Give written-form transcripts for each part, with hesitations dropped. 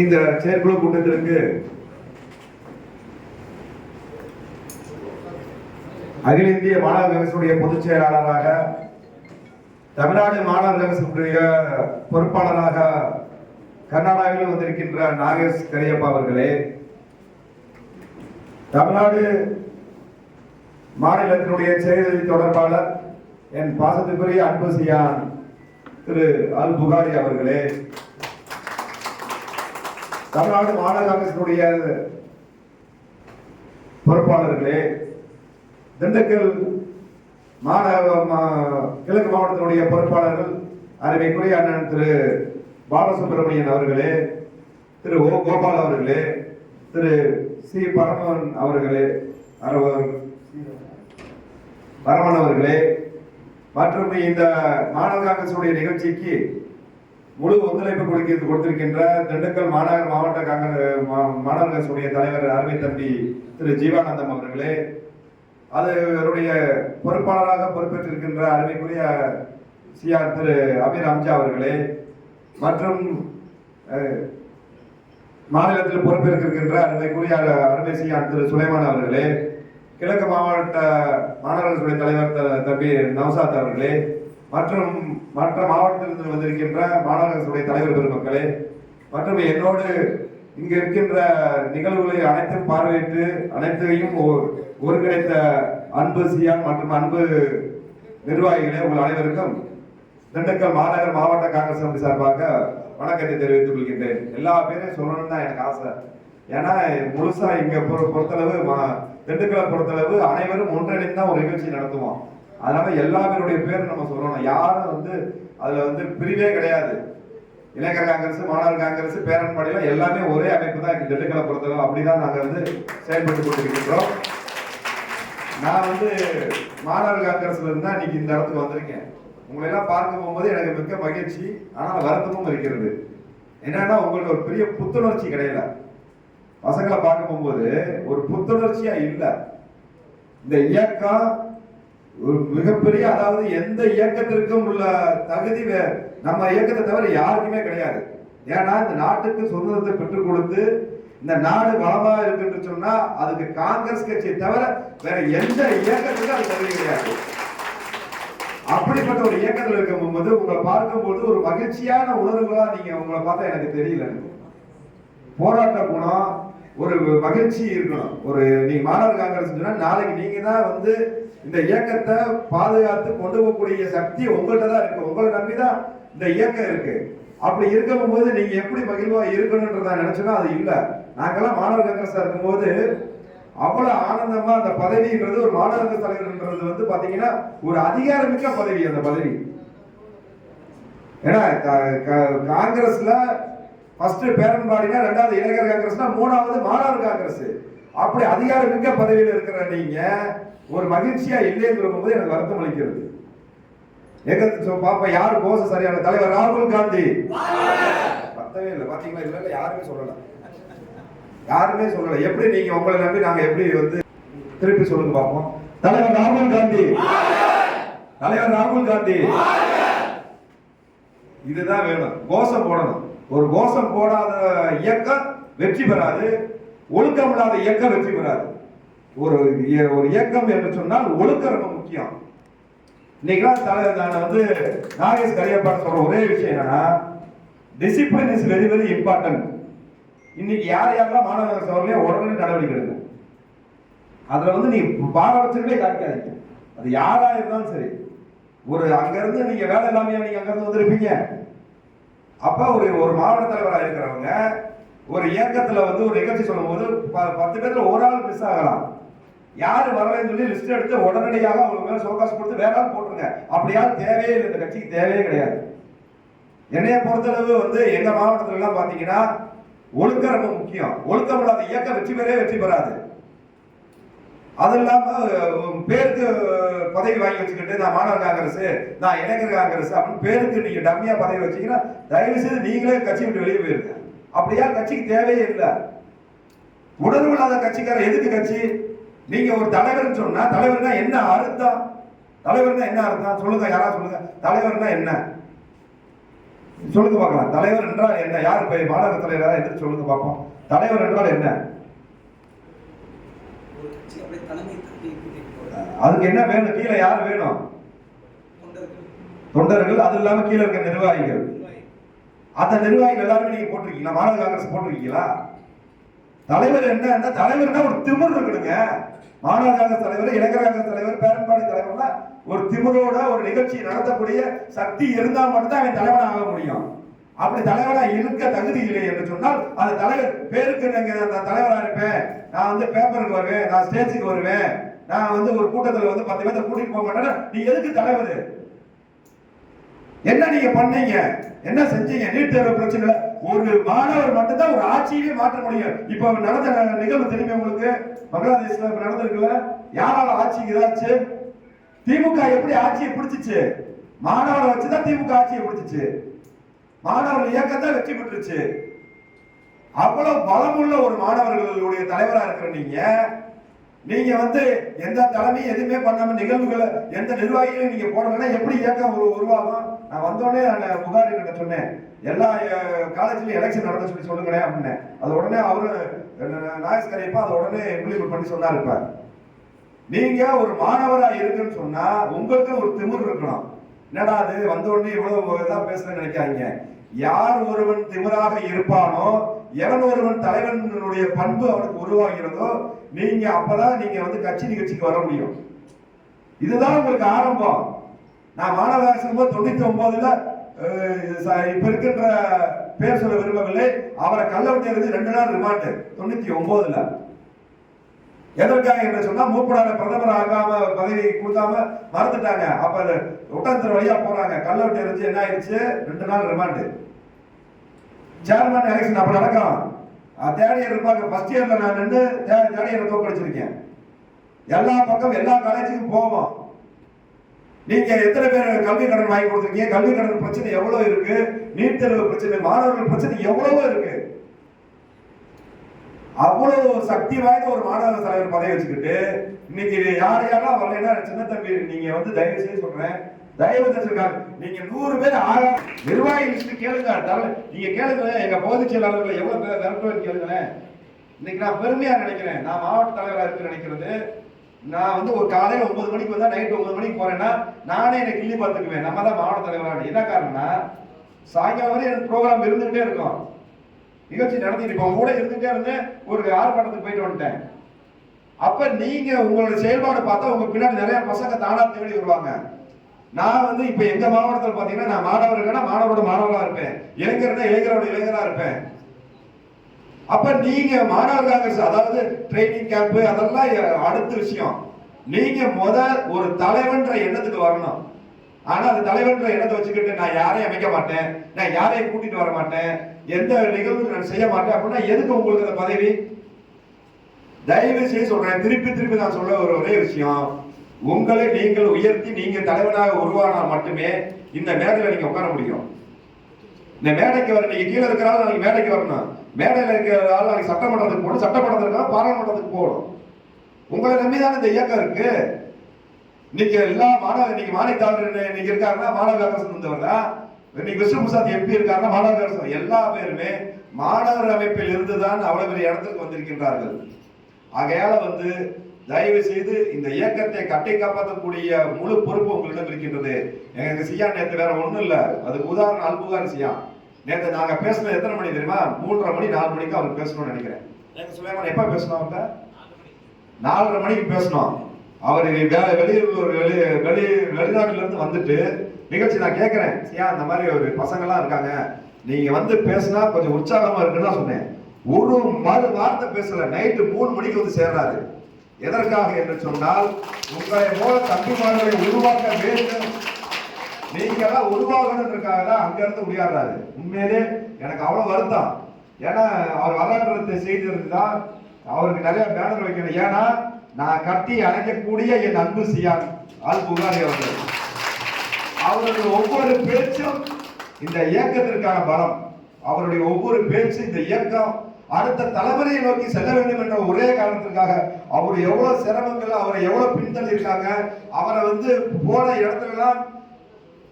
இந்த செயற்குழு கூட்டத்திற்கு அகில இந்திய மாணவர் காங்கிரசுடைய பொதுச் செயலாளராக, தமிழ்நாடு மாணவர் காங்கிரசுடைய பொறுப்பாளராக கர்நாடகாவில் வந்திருக்கின்ற நாகேஷ் கரியப்பா அவர்களே, தமிழ்நாடு மாநிலத்தினுடைய செய்தி தொடர்பாளர் என் பாசத்துக்குரிய அன்பு சியான் திரு அல் புகாரி அவர்களே, தமிழ்நாடு மாநில காங்கிரசினுடைய பொறுப்பாளர்களே, திண்டுக்கல் கிழக்கு மாவட்டத்தினுடைய பொறுப்பாளர்கள் அருமைக்குரிய அண்ணன் திரு பாலசுப்ரமணியன் அவர்களே, திரு ஓ கோபால் அவர்களே, திரு சி பரமன் அவர்களே, பரமன் அவர்களே, மற்றும் இந்த மாநகர காங்கிரசுடைய நிகழ்ச்சிக்கு முழு ஒத்துழைப்பு கொடுத்திருக்கின்ற திண்டுக்கல் மாநகர் மாவட்ட மாநகர காங்கிரசுடைய தலைவர் அருமை தம்பி திரு ஜீவானந்தம் அவர்களே, அதனுடைய பொறுப்பாளராக பொறுப்பேற்றிருக்கின்ற அருமைக்குரிய சிஆர் திரு அமீர் அம்ஜா அவர்களே, மற்றும் மாநிலத்தில் பொறுப்பேற்றிருக்கின்ற அருமைக்குரிய அருமை சிஆர் திரு சுலைமான் அவர்களே, கிழக்கு மாவட்ட மாநகரசபை தலைவர் தம்பி நவ்சாத் அவர்களே, மற்றும் மற்ற மாவட்டத்திலிருந்து வந்திருக்கின்ற மாநகரசபை தலைவர் பெருமக்களே, மற்றும் என்னோடு இங்கு இருக்கின்ற நிகழ்வுகளை அனைத்தும் பார்வையிட்டு அனைத்தையும் ஒருங்கிணைத்த அன்பு சியான் மற்றும் அன்பு நிர்வாகிகளே, உங்கள் அனைவருக்கும் திண்டுக்கல் மாநகர் மாவட்ட காங்கிரஸ் கமிட்டி சார்பாக வணக்கத்தை தெரிவித்துக் கொள்கின்றேன். எல்லா பேரையும் சொல்லணும்னு தான் எனக்கு ஆசை. ஏன்னா முழுசா இங்க பொறுத்தளவு திண்டுக்கலை பொறுத்தளவு அனைவரும் ஒன்றிணைந்து தான் ஒரு நிகழ்ச்சி நடத்துவோம். அதனால எல்லா பேருடைய பேரும் நம்ம சொல்லணும். யாரும் அதுல பிரிவே கிடையாது. இளைஞர் காங்கிரஸ், மாணவர் காங்கிரஸ், பேரன்பாடிலாம் எல்லாமே ஒரே அமைப்பு தான் திண்டுக்கலை பொறுத்தளவு. அப்படிதான் நாங்க செயல்பட்டு கொண்டிருக்கின்றோம். நான் மாணவர் காங்கிரஸ்ல இருந்தா இன்னைக்கு இந்த இடத்துக்கு வந்திருக்கேன். உங்களை எல்லாம் பார்க்க போகும்போது எனக்கு மிக்க மகிழ்ச்சி, ஆனால் வருத்தமும் இருக்கிறது. என்னன்னா உங்களுக்கு ஒரு பெரிய புத்துணர்ச்சி கிடையல. பசங்களை பார்க்க போகும்போது ஒரு புத்துணர்ச்சியா இல்லை. இந்த இயக்கம் ஒரு மிகப்பெரிய, அதாவது எந்த இயக்கத்திற்கும் உள்ள தகுதி நம்ம இயக்கத்தை தவிர யாருக்குமே கிடையாது. ஏன்னா இந்த நாட்டுக்கு சுதந்திரத்தை பெற்றுக் கொடுத்து இந்த நாடு வளமா இருக்குன்னு சொன்னா அதுக்கு காங்கிரஸ் கட்சியை தவிர வேற எந்த இயக்கத்துக்கும் அது தகுதி கிடையாது. அப்படிப்பட்ட ஒரு இயக்கத்தில் இருக்கும் போது உங்களை பார்க்கும்போது ஒரு மகிழ்ச்சியான உணர்வுகளா நீங்க உங்களை பார்த்தா எனக்கு தெரியல. போராட்ட குணம், ஒரு மகிழ்ச்சி இருக்கணும். நீங்க மாணவர் காங்கிரஸ் சொன்னா நாளைக்கு நீங்க தான் இந்த இயக்கத்தை பாதுகாத்து கொண்டு போகக்கூடிய சக்தி உங்கள்கிட்ட தான் இருக்கு. உங்களை நம்பிதான் இந்த இயக்கம் இருக்கு. அப்படி இருக்கும் போது நீங்க எப்படி மகிழ்வா இருக்கணும்ன்றத நினைச்சோன்னா அது இல்லை. நாங்கெல்லாம் மாணவர் காங்கிரஸா இருக்கும்போது அவ்வளவு ஆனந்தமா அந்த பதவின்றது, ஒரு மாநகர தலைவர்ன்றது பாத்தீங்கன்னா ஒரு அதிகாரமிக்க பதவி. அந்த பதவி ஏன்னா காங்கிரஸ்ல ஃபர்ஸ்ட் பேரன்பாடினா, ரெண்டாவது இளைஞர் காங்கிரஸ்னா, மூணாவது மாணவர் காங்கிரஸ். அப்படி அதிகாரமிக்க பதவியில் இருக்கிற நீங்க ஒரு மகிழ்ச்சியா இல்லைங்கிற போது எனக்கு வருத்தம் அளிக்கிறது. எங்க பாப்பா யாரு கோஷம் சரியான தலைவர் ராகுல் காந்தி பத்தவே இல்லை. பாத்தீங்களா? இல்ல யாருமே சொல்லல, யாருமே சொல்லல. எப்படி நீங்க உங்களை நம்பி நாங்க எப்படி திருப்பி சொல்லுங்க பார்ப்போம். தலைவர் ராகுல் காந்தி, தலைவர் ராகுல் காந்தி. இதுதான் வேணும். கோஷம் போடணும். ஒரு கோஷம் போடாத இயக்கம் வெற்றி பெறாது. ஒழுக்கம் இல்லாத இயக்கம் வெற்றி பெறாது. ஒரு இயக்கம் என்று சொன்னால் ஒழுக்கம் ரொம்ப முக்கியம். இன்னைக்கு நான் நாகேஷ் கரியப்பா சொல்ற ஒரே விஷயம் என்னன்னா, discipline is very very important. இன்னைக்கு யாரெல்லாம் மாணவர் சவர்களே உடனே நடவடிக்கை எடுங்க. அதுல நீங்க பாரபட்சமே காட்டிக்காதீங்க. அது யாரா இருந்தாலும் சரி. அங்க இருந்து நீங்க வேலை இல்லாம நீங்க அங்க இருந்து வந்திருப்பீங்க. அப்ப ஒரு மாவட்ட தலைவராக இருக்கிறவங்க ஒரு இயக்கத்துல ஒரு நிகழ்ச்சி சொல்லும் போது 10 பேர்ல ஒரு ஆள் மிஸ் ஆகலாம். யாரு வரலன்னு சொல்லி லிஸ்ட் எடுத்து உடனடியாக அவங்க மேல சோகாசு கொடுத்து வேற ஆள் போட்டுருங்க. அப்படியாவது தேவையே இல்லை. இந்த கட்சிக்கு தேவையே கிடையாது. என்னைய பொறுத்தளவு எங்க மாவட்டத்துல எல்லாம் பாத்தீங்கன்னா ஒழுக்கம் ரொம்ப முக்கியம். ஒழுக்கம் இல்லாத இயக்கம் வெற்றி பெறாது. அது இல்லாம பேருக்கு பதவி வாங்கி வச்சுக்கிட்டு நான் மாணவர் காங்கிரஸ், நான் இளைஞர் காங்கிரஸ் அப்படின்னு பேருக்கு நீங்க டம்மியா பதவி வச்சீங்கன்னா தயவு செய்து நீங்களே கட்சி விட்டு வெளியே போயிருங்க. அப்படியா கட்சிக்கு தேவையே இல்லை. உணர்வு இல்லாத கட்சிக்கார எதுக்கு கட்சி? நீங்க ஒரு தலைவர் சொன்னா தலைவர்னா என்ன அர்த்தம்? தலைவர்னா என்ன அர்த்தம் சொல்லுங்க, யாரா சொல்லுங்க. தலைவர்னா என்ன? சொல்லுங்க பார்க்கலாம். தலைவர் என்றால் என்ன? யார் போய் மாநகர தலைவரா எதிர்த்து சொல்லுங்க பார்ப்போம். தலைவர் என்றால் என்ன? அதுக்கு என்ன வேணும்? கீழே யார் வேணும்? தொண்டர்கள். அது இல்லாம கீழே இருக்க நிர்வாகிகள். அந்த நிர்வாகிகள் எல்லாருமே நீங்க போட்டிருக்கீங்களா? மாநகர காங்கிரஸ் போட்டிருக்கீங்களா? தலைவர் என்ன? தலைவர்னா ஒரு திமிர் இருக்கணுங்க. மாநகர காங்கிரஸ் தலைவர், இளைஞர் காங்கிரஸ் தலைவர், பேரன்பாடி தலைவர்னா ஒரு திமிரோட ஒரு நிகழ்ச்சி நடத்தக்கூடிய சக்தி இருந்தால் மட்டும்தான் அவன் தலைவனா ஆக முடியும். அப்படி தலைவனா இருக்க தகுதி இல்லை என்று சொன்னால் அந்த தலைவர் பேருக்கு நான் தலைவரா இருப்பேன், நான் வந்து பேப்பருக்கு வருவேன், நான் ஸ்டேஜுக்கு வருவேன், நான் வந்து ஒரு கூட்டத்தில் வந்து 10 பேரை கூட்டிட்டு போக மாட்டேன். நீ எதுக்கு தலைவர்? என்ன நீங்க பண்ணீங்க? என்ன செஞ்சீங்க? நீட் தேர்வு பிரச்சனை ஒரு மாணவர் மட்டும்தான் ஒரு ஆட்சியிலே மாற்ற முடியும். இப்ப நடந்த நிகழ்வு தெரியுமே உங்களுக்கு? பங்களாதேஷ்ல நடந்திருக்குல்ல, யாரால ஆட்சிக்கு இதாச்சு? திமுக எப்படி ஆட்சியை பிடிச்சிச்சு? மாணவரை வச்சுதான் திமுக ஆட்சியை பிடிச்சிச்சு. மாணவர் இயக்கம் தான் வெற்றி பெற்றுச்சு. அவ்வளவு பலமுள்ள ஒரு மாணவர்களுடைய தலைவரா இருக்கிற நீங்க வந்து எந்த தலைமையும் எதுவுமே பண்ணாம நிகழ்வுகளை எந்த நிர்வாகிகளையும் நீங்க போடலன்னா எப்படி இயக்கம் உருவாகும்? நான் வந்தோடனே நான் புகார் கிட்ட சொன்னேன், எல்லா காலேஜ்லயும் எலெக்ஷன் நடத்த சொல்லி சொல்லுங்களேன் அப்படின்னு. அது உடனே அவரு நாயஸ்கரைப்பா அதை உடனே இம்ப்ளிமெண்ட் பண்ணி சொன்னாரு. இப்ப நீங்க ஒரு மாணவரா இருக்குன்னு சொன்னா உங்களுக்கு ஒரு திமிர் இருக்கணும். என்னடா அது வந்த உடனே இவ்வளவு இதான் பேசுறேன்னு நினைக்காதீங்க. யார் ஒருவன் திமிராக இருப்பானோ, எவன் ஒருவன் தலைவனுடைய பண்பு அவனுக்கு உருவாகிறதோ, நீங்க அப்பதான் நீங்க வந்து கட்சி நிகழ்ச்சிக்கு வர முடியும். இதுதான் உங்களுக்கு ஆரம்பம். நான் மாணவராக இருக்கும்போது 99ல இப்ப இருக்கின்ற பேர் சொல்ல விரும்பவில்லை, அவரை கல்லவட்டி இருந்து 2 நாள் ரிமாண்ட் 99ல. எதற்காக என்று சொன்னா மூப்படாத பிரதமர் ஆகாம பதவி கொடுக்காம மறந்துட்டாங்க. அப்ப ஒட்டந்தர் வழியா போறாங்க, கல்லவட்டி இருந்து என்ன ஆயிடுச்சு? 2 நாள் ரிமாண்ட். சேர்மன் எலெக்ஷன் அப்ப நடக்கும். தேர்ட் இயர் இருப்பாங்க. ஃபர்ஸ்ட் இயர்ல நான் நின்று தேர்ட் இயர் தோக்கடிச்சிருக்கேன். எல்லா பக்கம் எல்லா காலேஜுக்கும் போவோம். நீங்க எத்தனை பேர் கல்வி கடன் வாங்கி கொடுத்துருக்கீங்க? கல்வி கடன் பிரச்சனை எவ்வளவு இருக்கு? நீட் தேர்வு பிரச்சனை, மாணவர்கள் பிரச்சனை எவ்வளவோ இருக்கு. அவ்வளவு ஒரு சக்தி வாய்ந்த ஒரு மாணவ தலைவர் பதவி வச்சுக்கிட்டு இன்னைக்கு யாரையெல்லாம் வரலைன்னா சின்ன தம்பி நீங்க வந்து தயவு செய்து சொல்றேன், தயவு செஞ்சிருக்காங்க. நீங்க 100 பேர் நிர்வாகி லிஸ்ட் கேளுங்க. நீங்க கேளுங்க, எங்க பகுதி செயலாளர்கள் எவ்வளவு பேர் விரட்டுவேன்னு கேளுங்களேன். இன்னைக்கு நான் பெருமையா நினைக்கிறேன், நான் மாவட்ட தலைவராக இருக்கு நினைக்கிறது. நான் வந்து ஒரு காலையில 9 மணிக்கு வந்தா நைட் 9 மணிக்கு போறேன்னா நானே என்னை கிள்ளி பார்த்துக்குவேன். நம்ம தான் மாவட்ட தலைவராக. என்ன காரணம்னா சாயங்காலம் வரை எனக்கு ப்ரோக்ராம் இருந்துகிட்டே இருக்கும், நிகழ்ச்சி நடத்திட்டு இப்போ கூட இருந்துட்டே இருந்தேன். ஒரு ஆர்ப்பாட்டத்துக்கு போயிட்டு வந்துட்டேன். அப்ப நீங்க உங்களோட செயல்பாடு பார்த்தா உங்க பின்னாடி நிறைய பசங்க தானா தேடி வருவாங்க. நான் வந்து இப்ப எங்க மாவட்டத்தில் பாத்தீங்கன்னா நான் மாணவர்கள்னா மாணவரோட மாணவரா இருப்பேன், இளைஞர்னா இளைஞரோட இளைஞரா இருப்பேன். அப்ப நீங்க மாணவர் காங்கிரஸ் அதாவது ட்ரைனிங் கேம்ப் அதெல்லாம் அடுத்த விஷயம். நீங்க ஒரு தலைவன்ற எண்ணத்துக்கு வரணும். ஆனா அந்த தலைவன்ற எண்ணத்தை வச்சுக்கிட்டு நான் யாரையும் அமைக்க மாட்டேன், நான் யாரையும் கூட்டிட்டு வர மாட்டேன், எந்த நிகழ்வு நான் செய்ய மாட்டேன் அப்படின்னா எதுக்கு உங்களுக்கு அந்த பதவி? தயவு செய்து சொல்றேன், திருப்பி நான் சொல்ல ஒரே விஷயம், உங்களை நீங்கள் உயர்த்தி நீங்க தலைவனாக உருவானால் மட்டுமே இந்த மேடையில நீங்க உட்கார முடியும். இந்த மேடைக்கு வர நீங்க கீழே இருக்கிறாலும் நீங்க மேடைக்கு வரணும், மேடையில இருக்கிறாலும் நாளைக்கு சட்டமன்றத்துக்கு போகணும், சட்டமன்றத்துக்கு பாராளுமன்றத்துக்கு போகணும். உங்களை நம்பிதான் இந்த இயக்கம் இருக்கு. இன்னைக்கு எல்லா இன்னைக்கு மாணிக்காளர் இன்னைக்கு இருக்காருன்னா மாணவ காங்கிரஸ் இருந்தவர் தான். இன்னைக்கு விஷ்ணு பிரசாத் எம்பி இருக்காருன்னா மாணவ காங்கிரஸ். எல்லா பேருமே மாணவர் அமைப்பில் இருந்துதான் அவ்வளவு பெரிய இடத்துக்கு வந்திருக்கின்றார்கள். ஆகையால வந்து தயவு செய்து இந்த இயக்கத்தை கட்டை காப்பாற்றக்கூடிய முழு பொறுப்பு உங்களிடம் இருக்கின்றது. எங்க சியா நேற்று வேற ஒண்ணும் இல்ல, அதுக்கு உதாரணம் அல்புகார் சியா. நேற்று நாங்க பேசணும் எத்தனை மணி தெரியுமா? 3:30 மணி 4 மணிக்கு அவர் பேசணும்னு நினைக்கிறேன். எங்க சுலைமான் எப்ப பேசணும்? அவங்க 4:30 மணிக்கு பேசணும். அவர் வெளிநாட்டுல இருந்து வந்துட்டு நிகழ்ச்சி நான் கேட்கிறேன், சியா அந்த மாதிரி ஒரு பசங்க எல்லாம் இருக்காங்க, நீங்க வந்து பேசினா கொஞ்சம் உற்சாகமா இருக்குன்னு சொன்னேன். ஒரு வார்த்தை பேசல. நைட்டு 3 மணிக்கு வந்து சேர்றாரு. எதற்காக என்று சொன்னால் உங்களை போல தம்பிமார்களை உருவாக்க வேண்டும், நீங்க எல்லாம் உருவாகணுன்றதுக்காக தான் அங்க இருந்து உடையாடுறாரு. உண்மையிலே எனக்கு அவ்வளவு வருத்தம். ஏன்னா அவர் வரலாற்று செய்தி இருந்தால் அவருக்கு நிறைய பேனர் வைக்கணும். ஏன்னா நான் கட்டி அணைக்கக்கூடிய என் அன்பு சியான் ஆல் புகாரி அவர்கள், அவருடைய ஒவ்வொரு பேச்சும் இந்த இயக்கத்திற்கான பலம். அவருடைய ஒவ்வொரு பேச்சு இந்த இயக்கம் அடுத்த தலைமுறையை நோக்கி செல்ல வேண்டும் என்ற ஒரே காரணத்திற்காக அவர் எவ்வளவு சிரமங்கள், அவரை எவ்வளவு பின்தள்ளி இருக்காங்க. அவரை வந்து போன இடத்துல எல்லாம்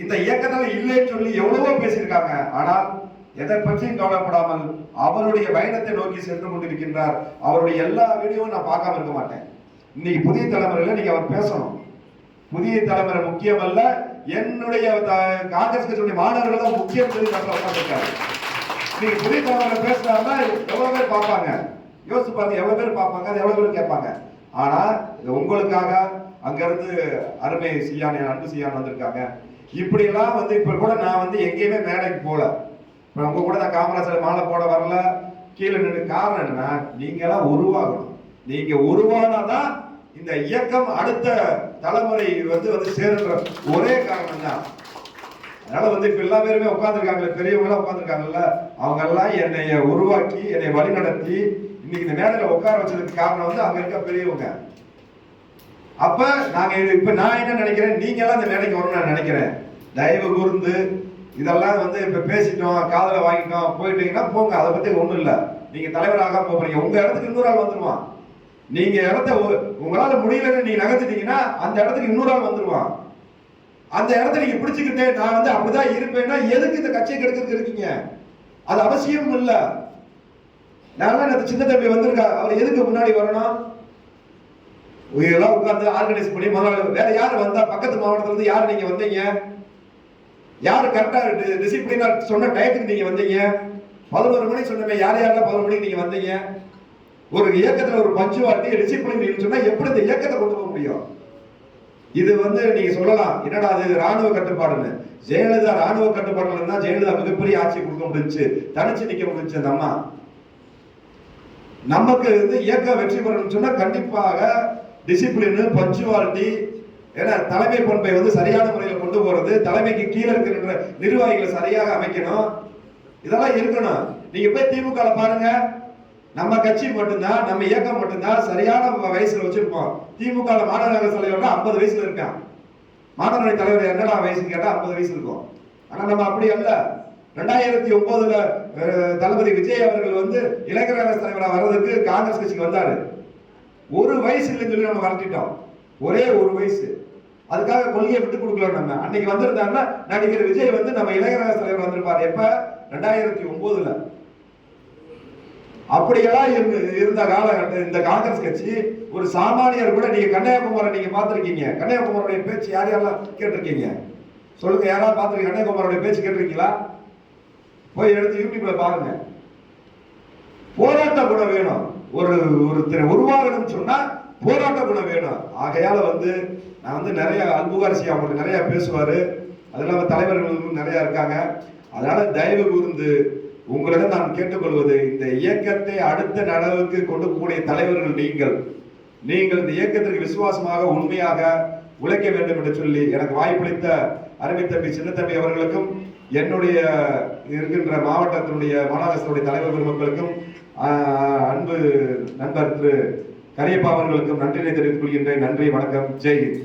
இந்த இயக்கத்தில் இல்லைன்னு சொல்லி எவ்வளவோ பேசியிருக்காங்க. ஆனால் எதை பற்றியும் கவலைப்படாமல் அவருடைய பயணத்தை நோக்கி சென்று கொண்டிருக்கின்றார். அவருடைய எல்லா வீடியோவும் நான் பார்க்காம இருக்க மாட்டேன். இன்னைக்கு புதிய தலைமுறையில நீங்க அவர் பேசணும். புதிய தலைமுறை முக்கியம் அல்ல, என்னுடைய காங்கிரஸ் கட்சியுடைய மாணவர்கள் தான் முக்கியம் சொல்லி உட்காந்துருக்காரு. நீங்க புதிய தலைமுறை பேசுறாருன்னா எவ்வளவு பேர் பார்ப்பாங்க? யோசிச்சு பாருங்க, எவ்வளவு பேர் பார்ப்பாங்க, அது எவ்வளவு பேர் கேட்பாங்க. ஆனா இது உங்களுக்காக அங்கிருந்து அருமை சியான், அன்பு சியான் வந்திருக்காங்க. இப்படி எல்லாம் வந்து இப்ப கூட நான் வந்து எங்கேயுமே மேடைக்கு போல, இப்ப உங்க கூட நான் காமராஜர் மாலை போட வரல, கீழே நின்று. காரணம் என்னன்னா, நீங்க எல்லாம் உருவாகணும். நீங்க உருவானாதான் இந்த இயக்கம் அடுத்த தலைமுறை வந்து சேருன்ற ஒரே காரணம் தான். அதனால வந்து இப்ப எல்லா பேருமே உட்கார்ந்துருக்காங்களே, பெரியவங்க எல்லாம் உட்கார்ந்துருக்காங்கல்ல, அவங்க எல்லாம் என்னைய உருவாக்கி என்னை வழி நடத்தி இன்னைக்கு இந்த மேடையில உட்கார வச்சதுக்கு காரணம் வந்து அங்க இருக்க பெரியவங்க. அப்ப நாங்க இப்ப நான் என்ன நினைக்கிறேன், நீங்க எல்லாம் இந்த மேடைக்கு வரணும்னு நான் நினைக்கிறேன். தயவு கூர்ந்து இதெல்லாம் வந்து இப்ப பேசிட்டோம், காதல வாங்கிட்டோம், போயிட்டீங்கன்னா போங்க, அதை பத்தி ஒண்ணும் இல்ல. நீங்க தலைவராக போறீங்க, உங்க இடத்துக்கு இன்னொரு ஆள் வந்துருவான். நீங்க இடத்த உங்களால முடியலன்னு நீங்க நகர்த்திட்டீங்கன்னா அந்த இடத்துக்கு இன்னொரு ஆள் வந்துருவான். அந்த இடத்த நீங்க பிடிச்சுக்கிட்டே நான் வந்து அப்படிதான் இருப்பேன்னா எதுக்கு இந்த கட்சியை கெடுக்கிறதுக்கு இருக்கீங்க? அது அவசியம் இல்ல. நான் சின்ன தம்பி வந்திருக்கா, அவர் எதுக்கு முன்னாடி வரணும்? இதெல்லாம் உட்கார்ந்து ஆர்கனைஸ் பண்ணி முதல்ல வேற யாரு வந்தா, பக்கத்து மாவட்டத்துல இருந்து யாரு நீங்க வந்தீங்க? யாரு கரெக்டா டிசிப்ளினா சொன்ன டயத்துக்கு நீங்க வந்தீங்க? 11 மணி சொன்னமே, யார் யாரெல்லாம் 11 மணிக்கு நீங்க வந்தீங்க? ஒரு இயக்கத்துல ஒரு பஞ்சுவாலிட்டி டிசிப்ளின் சொன்னா எப்படி இந்த இயக்கத்தை கொண்டு போக முடியும்? இது வந்து நீங்க சொல்லலாம், என்னடா அது ராணுவ கட்டுப்பாடுன்னு. ஜெயலலிதா ராணுவ கட்டுப்பாடுல இருந்தா ஜெயலலிதா மிகப்பெரிய ஆட்சி கொடுக்க முடிஞ்சு, தனிச்சு நிக்க முடிஞ்சு. அந்த அம்மா நமக்கு வந்து இயக்கம் வெற்றி பெறணும்னு சொன்னா கண்டிப்பாக டிசிப்ளின், பஞ்சுவாலிட்டி, ஏன்னா தலைமை பண்பை வந்து சரியான முறையில் கொண்டு போறது, தலைமைக்கு கீழே இருக்கிற நிர்வாகிகளை சரியாக அமைக்கணும், இதெல்லாம் இருக்கணும். நீங்க போய் திமுக பாருங்க, நம்ம கட்சி மட்டும்தான், நம்ம இயக்கம் மட்டும்தான் சரியான வயசுல வச்சிருப்போம். திமுக மாநகர தலைவர் 50 வயசுல இருக்கான். மாநகர தலைவர் என்னடா வயசு கேட்டா 50 வயசு இருக்கும். ஆனா நம்ம அப்படி அல்ல. 2009 தளபதி விஜய் அவர்கள் வந்து இளைஞர் தலைவராக வர்றதுக்கு காங்கிரஸ் கட்சிக்கு வந்தாரு. ஒரு வயசு இல்லைன்னு சொல்லி நம்ம வரட்டிட்டோம். ஒரே ஒரு வயசு. அதுக்காக கொள்கையை விட்டு கொடுக்கல. நம்ம அன்னைக்கு வந்திருந்தாருன்னா நடிகர் விஜய் வந்து நம்ம இளைஞர் தலைவர் வந்திருப்பாரு. எப்ப? 2009. அப்படியெல்லாம் இருந்த காலகட்டம் இந்த காங்கிரஸ் கட்சி. ஒரு சாமானியர் கூட, நீங்க கன்னியாகுமரி நீங்க பார்த்திருக்கீங்க, கன்னியாகுமரியுடைய பேச்சு யார் யாரெல்லாம் கேட்டிருக்கீங்க சொல்லுங்க? யாராவது பார்த்திருக்கீங்க? கன்னியாகுமரியுடைய பேச்சு கேட்டிருக்கீங்களா? போய் எடுத்து யூடியூப்ல பாருங்க. போராட்ட குணம் வேணும். ஒரு உருவாகணும்னு சொன்னா போராட்ட குணம் வேணும். ஆகையால வந்து நான் வந்து நிறைய அல்புகாரிசி அவங்க நிறைய பேசுவாரு, அது இல்லாம தலைவர்களும் நிறைய இருக்காங்க. அதனால தயவு கூர்ந்து உங்களிடம் நான் கேட்டுக்கொள்வது, இந்த இயக்கத்தை அடுத்த நடவுக்கு கொண்டு போகக்கூடிய தலைவர்கள் நீங்கள் இந்த இயக்கத்திற்கு விசுவாசமாக உண்மையாக உழைக்க வேண்டும் என்று சொல்லி எனக்கு வாய்ப்பளித்த அருமை தம்பி சின்ன தம்பி அவர்களுக்கும், என்னுடைய இருக்கின்ற மாவட்டத்தினுடைய மாநகரத்தினுடைய தலைவர் பெருமக்களுக்கும், அன்பு நண்பர் திரு கரியப்பா அவர்களுக்கும் நன்றியை தெரிவித்துக் கொள்கின்றேன். நன்றி, வணக்கம், ஜெய் ஹிந்த்.